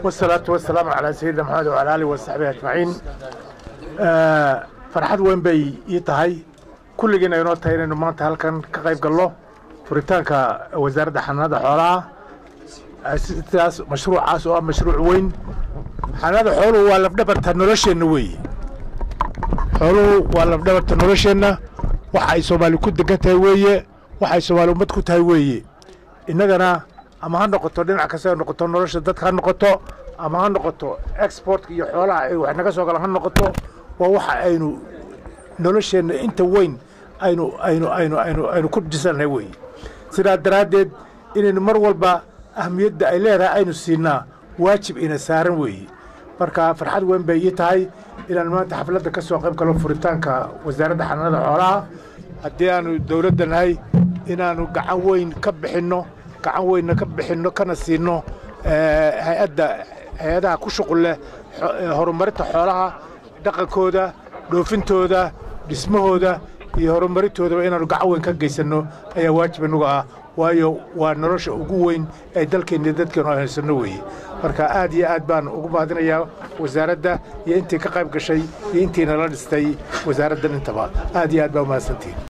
والصلاة والسلام على سيدنا محمد وعلى آله وصحبه أجمعين. فرحad weyn bay ii tahay kulligiina inoo tahay inaynu maanta halkan ka qayb galno furitaanka wasaaradda xanaanada xoolaha. sidaas mashruucaas oo mashruuc weyn. xanaanada xooluhu waa lafdhabarta nolosheenna weeye. xooluhu waa lafdhabarta nolosheenna. waxa ay Soomaali ku degan tahay weeye, waxa ay Soomaali ummad ku tahay weeye. innagana ama ha noqoto dhinac kasta ha noqoto nolosha dadka ha noqoto ama ha noqoto export iyo xoolaha ay wax naga soo galaan ha noqoto waa waxa aynu nolosheenna inta weyn aynu ku dhisanahay weeye. sidaa daraaddeed inaynu mar walba ahmiyadda ay leedahay aynu siinaa waajib ina saaran weeye. marka farxad weyn bay ii tahay inaan maanta xafladda ka soo qayb galo furitaanka wasaaradda xanaanada xoolaha. haddii aanu dowladda nahay inaanu gacan weyn ka bixinno kana siino hay-adaha ku shuqul leh horumarinta xoolaha, dhaqankooda, dhoofintooda, dhismahooda iyo horumarintoodaba inaanu gacan weyn ka geysanno ayaa waajib inagu ah, waayo waa nolosha ugu weyn ee dalkeenna dadkeenu haysanno weeye. marka aad iyo aad baan ugu mahadinayaa wasaaradda iyo intii ka qayb gashay iyo intii nala dhistay wasaaraddan intaba. aad iyo aad baa u mahadsantihiin.